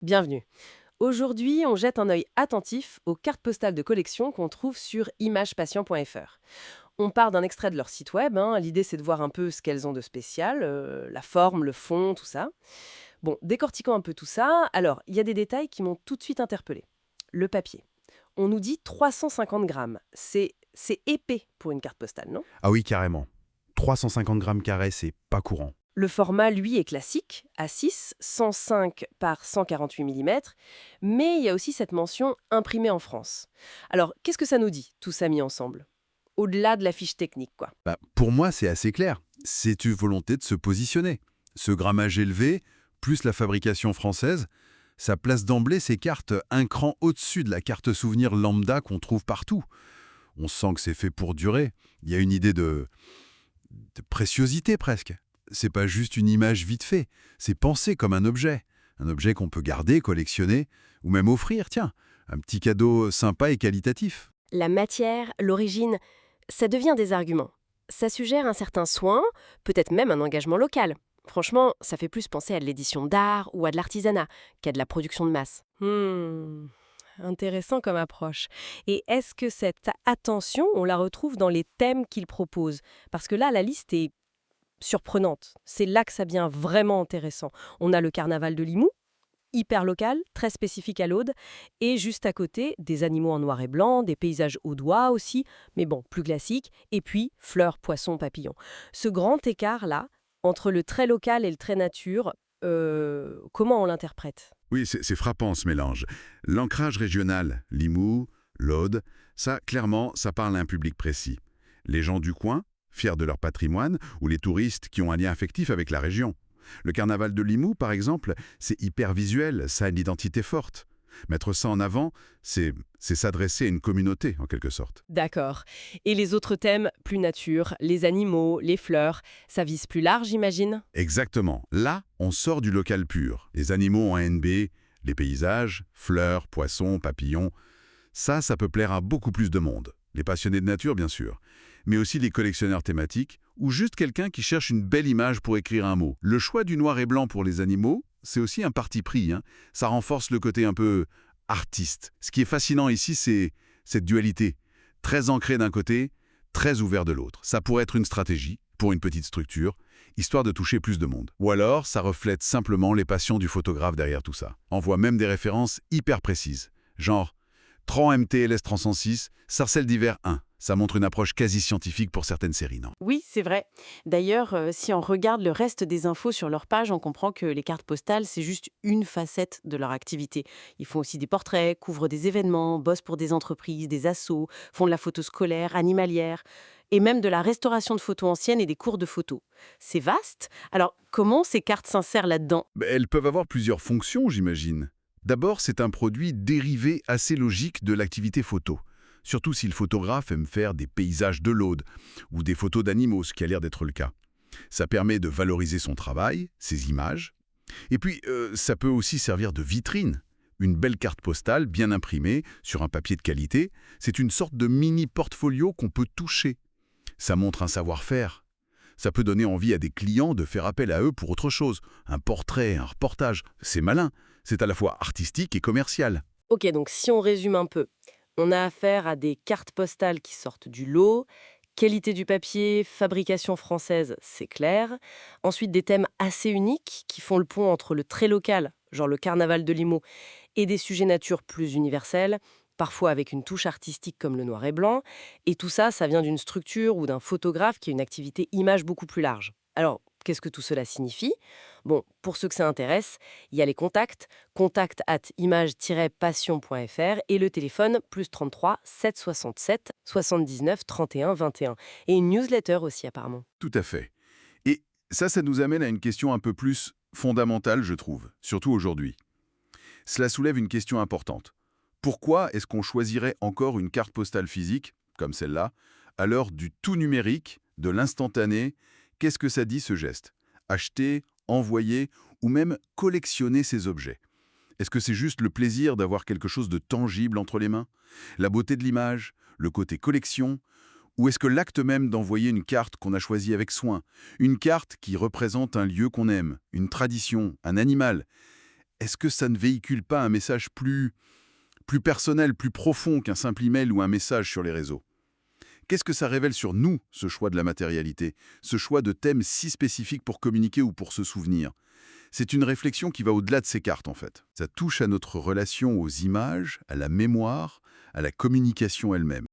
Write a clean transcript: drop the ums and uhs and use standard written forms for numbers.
Bienvenue. Aujourd'hui, on jette un œil attentif aux cartes postales de collection qu'on trouve sur imagepatient.fr. On part d'un extrait de leur site web, hein. L'idée c'est de voir un peu ce qu'elles ont de spécial, la forme, le fond, tout ça. Bon, décortiquons un peu tout ça. Alors, il y a des détails qui m'ont tout de suite interpellé. Le papier. On nous dit 350 grammes. C'est épais pour une carte postale, non? Ah oui, carrément. 350 grammes carrés, c'est pas courant. Le format, lui, est classique, A6, 105 par 148 mm, mais il y a aussi cette mention imprimée en France. Alors, qu'est-ce que ça nous dit, tout ça mis ensemble? Au-delà de la fiche technique, quoi. Pour moi, c'est assez clair. C'est une volonté de se positionner. Ce grammage élevé, plus la fabrication française, ça place d'emblée ces cartes un cran au-dessus de la carte souvenir lambda qu'on trouve partout. On sent que c'est fait pour durer. Il y a une idée de préciosité presque. C'est pas juste une image vite fait, c'est pensé comme un objet. Un objet qu'on peut garder, collectionner, ou même offrir, tiens, un petit cadeau sympa et qualitatif. La matière, l'origine, ça devient des arguments. Ça suggère un certain soin, peut-être même un engagement local. Franchement, ça fait plus penser à de l'édition d'art ou à de l'artisanat qu'à de la production de masse. Intéressant comme approche. Et est-ce que cette attention, on la retrouve dans les thèmes qu'il propose? Parce que là, la liste est surprenante. C'est là que ça devient vraiment intéressant. On a le carnaval de Limoux, hyper local, très spécifique à l'Aude, et juste à côté, des animaux en noir et blanc, des paysages au doigt aussi, mais bon, plus classique, et puis fleurs, poissons, papillons. Ce grand écart-là, entre le très local et le très nature, comment on l'interprète? Oui, c'est frappant ce mélange. L'ancrage régional, Limoux, l'Aude, ça, clairement, ça parle à un public précis. Les gens du coin, fiers de leur patrimoine, ou les touristes qui ont un lien affectif avec la région. Le carnaval de Limoux, par exemple, c'est hyper visuel, ça a une identité forte. Mettre ça en avant, c'est s'adresser à une communauté, en quelque sorte. D'accord. Et les autres thèmes, plus nature, les animaux, les fleurs, ça vise plus large, j'imagine? Exactement. Là, on sort du local pur. Les animaux en NB, les paysages, fleurs, poissons, papillons, ça peut plaire à beaucoup plus de monde. Les passionnés de nature, bien sûr, mais aussi les collectionneurs thématiques ou juste quelqu'un qui cherche une belle image pour écrire un mot. Le choix du noir et blanc pour les animaux, c'est aussi un parti pris, hein. Ça renforce le côté un peu artiste. Ce qui est fascinant ici, c'est cette dualité. Très ancrée d'un côté, très ouvert de l'autre. Ça pourrait être une stratégie pour une petite structure, histoire de toucher plus de monde. Ou alors, ça reflète simplement les passions du photographe derrière tout ça. On voit même des références hyper précises, genre Tran MTLS 306, Sarcelles d'hiver 1. Ça montre une approche quasi scientifique pour certaines séries, non? Oui, c'est vrai. D'ailleurs, si on regarde le reste des infos sur leur page, on comprend que les cartes postales, c'est juste une facette de leur activité. Ils font aussi des portraits, couvrent des événements, bossent pour des entreprises, des assos, font de la photo scolaire, animalière, et même de la restauration de photos anciennes et des cours de photos. C'est vaste. Alors, comment ces cartes s'insèrent là-dedans? Elles peuvent avoir plusieurs fonctions, j'imagine. D'abord, c'est un produit dérivé assez logique de l'activité photo. Surtout si le photographe aime faire des paysages de l'Aude ou des photos d'animaux, ce qui a l'air d'être le cas. Ça permet de valoriser son travail, ses images. Et puis, ça peut aussi servir de vitrine. Une belle carte postale bien imprimée sur un papier de qualité, c'est une sorte de mini portfolio qu'on peut toucher. Ça montre un savoir-faire. Ça peut donner envie à des clients de faire appel à eux pour autre chose. Un portrait, un reportage. C'est malin. C'est à la fois artistique et commercial. Ok, donc si on résume un peu, on a affaire à des cartes postales qui sortent du lot, qualité du papier, fabrication française, c'est clair. Ensuite, des thèmes assez uniques qui font le pont entre le très local, genre le carnaval de Limoux, et des sujets nature plus universels, parfois avec une touche artistique comme le noir et blanc. Et tout ça, ça vient d'une structure ou d'un photographe qui a une activité image beaucoup plus large. Alors, qu'est-ce que tout cela signifie? Bon, pour ceux que ça intéresse, il y a les contacts, contact@image-passion.fr et le téléphone +33 767 79 31 21. Et une newsletter aussi apparemment. Tout à fait. Et ça nous amène à une question un peu plus fondamentale, je trouve, surtout aujourd'hui. Cela soulève une question importante. Pourquoi est-ce qu'on choisirait encore une carte postale physique, comme celle-là, à l'heure du tout numérique, de l'instantané? Qu'est-ce que ça dit ce geste? Acheter, envoyer ou même collectionner ces objets? Est-ce que c'est juste le plaisir d'avoir quelque chose de tangible entre les mains? La beauté de l'image? Le côté collection? Ou est-ce que l'acte même d'envoyer une carte qu'on a choisie avec soin, une carte qui représente un lieu qu'on aime, une tradition, un animal, Est-ce que ça ne véhicule pas un message plus personnel, plus profond qu'un simple email ou un message sur les réseaux? Qu'est-ce que ça révèle sur nous, ce choix de la matérialité, ce choix de thèmes si spécifiques pour communiquer ou pour se souvenir? C'est une réflexion qui va au-delà de ces cartes, en fait. Ça touche à notre relation aux images, à la mémoire, à la communication elle-même.